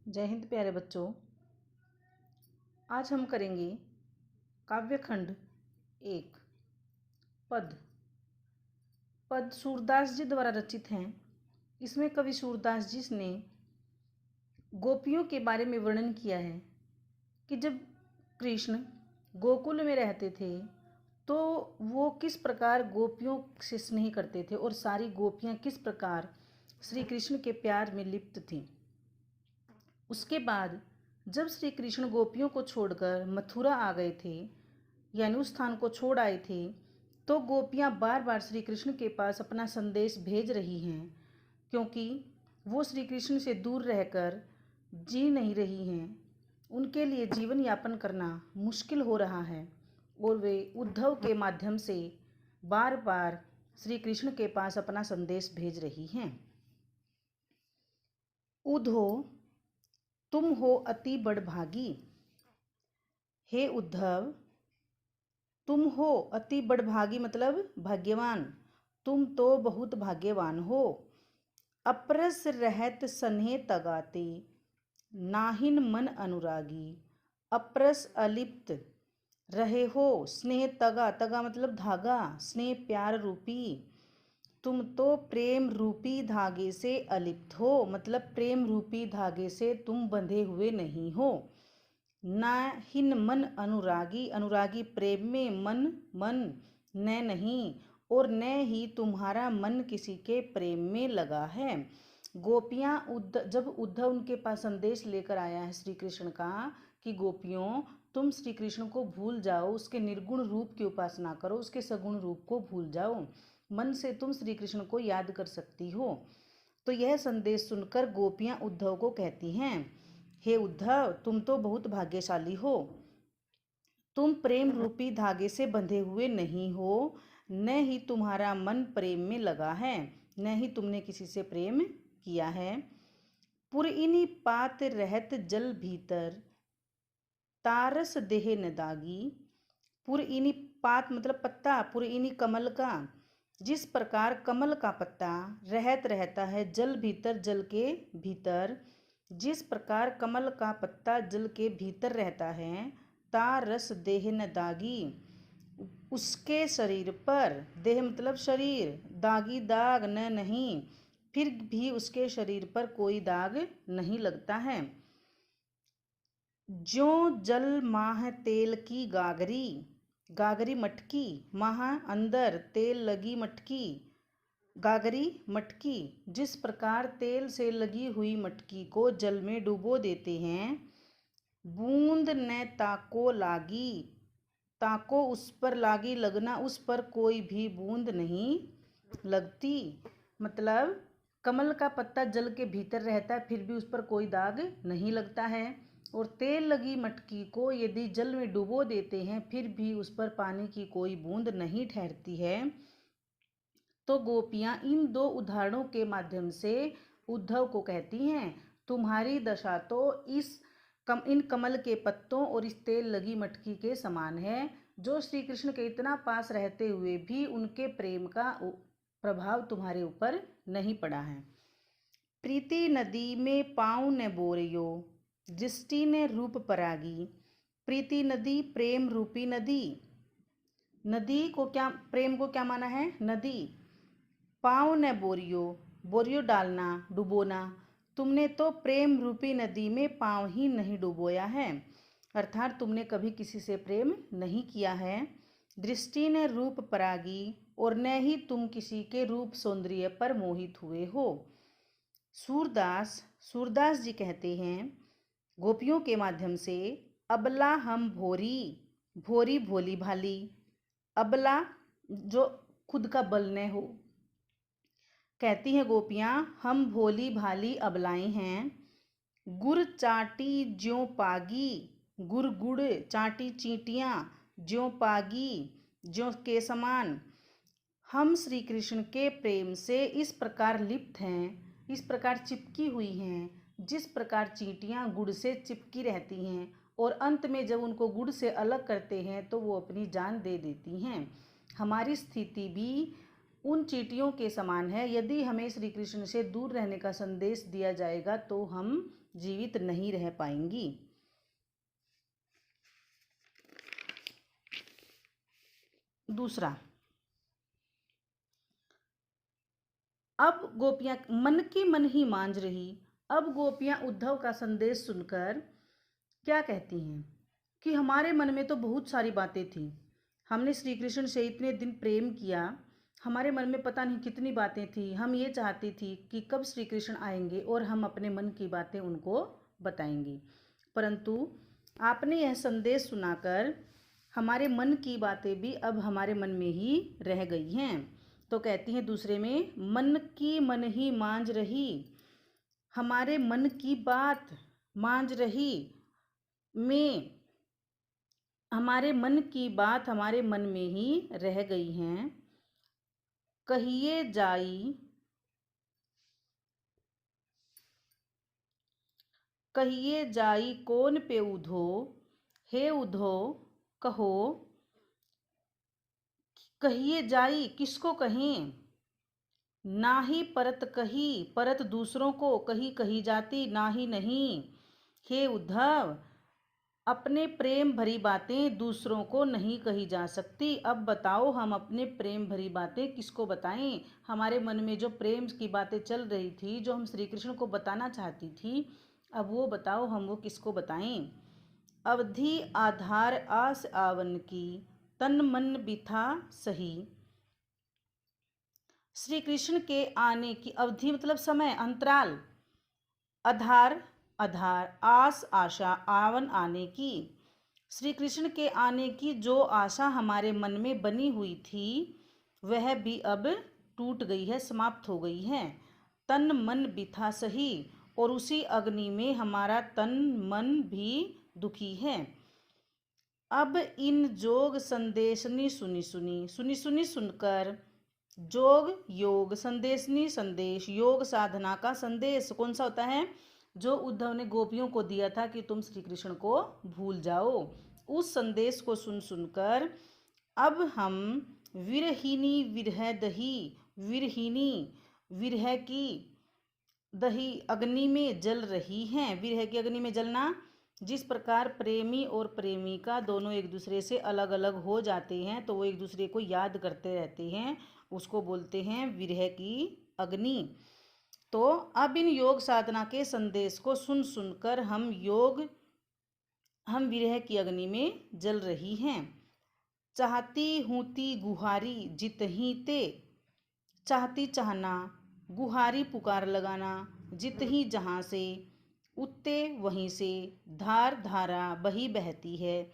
जय हिंद प्यारे बच्चों। आज हम करेंगे काव्यखंड 1 पद। पद सूरदास जी द्वारा रचित हैं। इसमें कवि सूरदास जी ने गोपियों के बारे में वर्णन किया है कि जब कृष्ण गोकुल में रहते थे तो वो किस प्रकार गोपियों से स्नेह करते थे और सारी गोपियाँ किस प्रकार श्री कृष्ण के प्यार में लिप्त थीं। उसके बाद जब श्री कृष्ण गोपियों को छोड़कर मथुरा आ गए थे, यानी उस स्थान को छोड़ आए थे, तो गोपियाँ बार बार श्री कृष्ण के पास अपना संदेश भेज रही हैं, क्योंकि वो श्री कृष्ण से दूर रहकर जी नहीं रही हैं। उनके लिए जीवन यापन करना मुश्किल हो रहा है और वे उद्धव के माध्यम से बार बार श्री कृष्ण के पास अपना संदेश भेज रही हैं। उद्धो तुम हो अति बड़भागी। हे उद्धव, तुम हो अति बड़भागी मतलब भाग्यवान। तुम तो बहुत भाग्यवान हो। अप्रस रहत सन्हे तगाते, नाहिन मन अनुरागी। अप्रस अलिप्त रहे हो, स्नेह तगा, तगा मतलब धागा, स्नेह प्यार रूपी। तुम तो प्रेम रूपी धागे से अलिप्त हो, मतलब प्रेम रूपी धागे से तुम बंधे हुए नहीं हो। ना हिन मन अनुरागी, अनुरागी प्रेम में, मन न नहीं, और न ही तुम्हारा मन किसी के प्रेम में लगा है। गोपियाँ जब उद्धव उनके पास संदेश लेकर आया है श्री कृष्ण का कि गोपियों तुम श्री कृष्ण को भूल जाओ, उसके निर्गुण रूप की उपासना करो, उसके सगुण रूप को भूल जाओ, मन से तुम श्री कृष्ण को याद कर सकती हो। तो यह संदेश सुनकर गोपियाँ उद्धव को कहती हैं, हे उद्धव, तुम तो बहुत भाग्यशाली हो। तुम प्रेम रूपी धागे से बंधे हुए नहीं हो, न ही तुम्हारा मन प्रेम में लगा है, न ही तुमने किसी से प्रेम किया है। पुरइनी पात रहत जल भीतर, तारस देह न दागी। पुरइनी पात मतलब पत्ता, पुरइनी कमल का। जिस प्रकार कमल का पत्ता रहत रहता है जल भीतर, जल के भीतर, जिस प्रकार कमल का पत्ता जल के भीतर रहता है, ता रस देह न दागी, उसके शरीर पर, देह मतलब शरीर, दागी दाग न नहीं, फिर भी उसके शरीर पर कोई दाग नहीं लगता है। ज्यों जल माह तेल की गागरी, गागरी मटकी, माह अंदर, तेल लगी मटकी, गागरी मटकी। जिस प्रकार तेल से लगी हुई मटकी को जल में डुबो देते हैं, बूंद न ताको लागी, ताको उस पर लागी, लगना, उस पर कोई भी बूंद नहीं लगती। मतलब कमल का पत्ता जल के भीतर रहता है फिर भी उस पर कोई दाग नहीं लगता है, और तेल लगी मटकी को यदि जल में डुबो देते हैं फिर भी उस पर पानी की कोई बूंद नहीं ठहरती है। तो गोपियाँ इन दो उदाहरणों के माध्यम से उद्धव को कहती हैं, तुम्हारी दशा तो इन कमल के पत्तों और इस तेल लगी मटकी के समान है, जो श्री कृष्ण के इतना पास रहते हुए भी उनके प्रेम का प्रभाव तुम्हारे ऊपर नहीं पड़ा है। प्रीति नदी में पाँव न बोरियो, दृष्टि ने रूप परागी। प्रीति नदी प्रेम रूपी नदी, नदी को क्या, प्रेम को क्या माना है, नदी। पाँव न बोरियो, बोरियो डालना, डुबोना, तुमने तो प्रेम रूपी नदी में पाँव ही नहीं डुबोया है, अर्थात तुमने कभी किसी से प्रेम नहीं किया है। दृष्टि ने रूप परागी, और न ही तुम किसी के रूप सौंदर्य पर मोहित हुए हो। सूरदास जी कहते हैं गोपियों के माध्यम से, अबला हम भोरी, भोरी भोली भाली। अबला जो खुद का बल न हो, कहती हैं गोपियाँ हम भोली भाली अबलाएं हैं। गुर चाटी ज्यों पागी, गुर गुड़ चाटी चींटियाँ, ज्यों पागी ज्यों के समान। हम श्री कृष्ण के प्रेम से इस प्रकार लिप्त हैं, इस प्रकार चिपकी हुई हैं, जिस प्रकार चींटियाँ गुड़ से चिपकी रहती हैं और अंत में जब उनको गुड़ से अलग करते हैं तो वो अपनी जान दे देती हैं। हमारी स्थिति भी उन चींटियों के समान है। यदि हमें श्री कृष्ण से दूर रहने का संदेश दिया जाएगा तो हम जीवित नहीं रह पाएंगी। दूसरा, अब गोपियां मन की मन ही मांझ रही। अब गोपियां उद्धव का संदेश सुनकर क्या कहती हैं कि हमारे मन में तो बहुत सारी बातें थी, हमने श्री कृष्ण से इतने दिन प्रेम किया, हमारे मन में पता नहीं कितनी बातें थी, हम ये चाहती थी कि कब श्री कृष्ण आएंगे और हम अपने मन की बातें उनको बताएंगे, परंतु आपने यह संदेश सुनाकर हमारे मन की बातें भी अब हमारे मन में ही रह गई हैं। तो कहती हैं दूसरे में, मन की मन ही मांझ रही, हमारे मन की बात मांझ रही में, हमारे मन की बात हमारे मन में ही रह गई हैं। कहिए जाई, कहिए जाई कौन पे उधो, हे उधो कहो, कहिए जाई किसको कहें, ना ही परत कही, परत दूसरों को कही कही जाती, ना ही नहीं। हे उद्धव, अपने प्रेम भरी बातें दूसरों को नहीं कही जा सकती। अब बताओ हम अपने प्रेम भरी बातें किसको बताएं। हमारे मन में जो प्रेम की बातें चल रही थी, जो हम श्री कृष्ण को बताना चाहती थी, अब वो बताओ हम वो किसको बताएं। अवधि आधार आस आवन की, तन मन बिथा सही। श्री कृष्ण के आने की अवधि मतलब समय, अंतराल, आधार आधार, आस आशा, आवन आने की। श्री कृष्ण के आने की जो आशा हमारे मन में बनी हुई थी वह भी अब टूट गई है, समाप्त हो गई है। तन मन बिथा सही, और उसी अग्नि में हमारा तन मन भी दुखी है। अब इन जोग संदेशनी सुनी सुनी, सुनी सुनी सुनकर, जोग योग, संदेशनी संदेश, योग साधना का संदेश कौन सा होता है, जो उद्धव ने गोपियों को दिया था कि तुम श्री कृष्ण को भूल जाओ, उस संदेश को सुन सुनकर अब हम विरहिनी विरह दही, विरहिनी विरह की दही अग्नि में जल रही हैं। विरह की अग्नि में जलना, जिस प्रकार प्रेमी और प्रेमिका दोनों एक दूसरे से अलग अलग हो जाते हैं तो वो एक दूसरे को याद करते रहते हैं, उसको बोलते हैं विरह की अग्नि। तो अब इन योग साधना के संदेश को सुन सुनकर हम विरह की अग्नि में जल रही हैं। चाहती हूती गुहारी जितही ते, चाहती चाहना, गुहारी पुकार लगाना, जित ही जहाँ से, उत्ते वहीं से, धार धारा बही बहती है।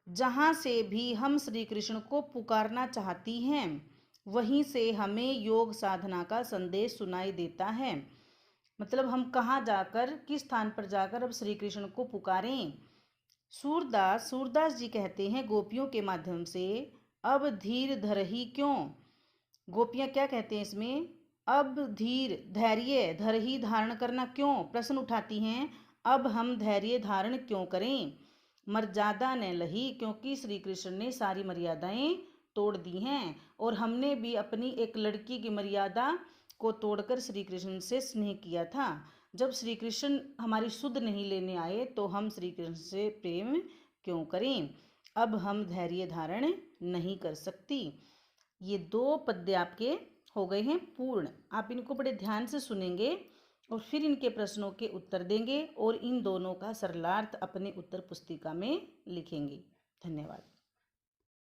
जहाँ से भी हम श्री कृष्ण को पुकारना चाहती हैं वहीं से हमें योग साधना का संदेश सुनाई देता है। मतलब हम कहाँ जाकर, किस स्थान पर जाकर अब श्री कृष्ण को पुकारें। सूरदास जी कहते हैं गोपियों के माध्यम से, अब धीर धरही क्यों। गोपियाँ क्या कहते हैं इसमें, अब धैर्य धर ही धारण करना क्यों, प्रश्न उठाती हैं। अब हम धैर्य धारण क्यों करें। मर्यादा न लही, क्योंकि श्री कृष्ण ने सारी मर्यादाएं तोड़ दी हैं और हमने भी अपनी एक लड़की की मर्यादा को तोड़कर श्री कृष्ण से स्नेह किया था। जब श्री कृष्ण हमारी सुध नहीं लेने आए तो हम श्री कृष्ण से प्रेम क्यों करें। अब हम धैर्य धारण नहीं कर सकती। ये 2 पद्य आपके हो गए हैं पूर्ण। आप इनको बड़े ध्यान से सुनेंगे और फिर इनके प्रश्नों के उत्तर देंगे और इन दोनों का सरलार्थ अपने उत्तर पुस्तिका में लिखेंगे। धन्यवाद।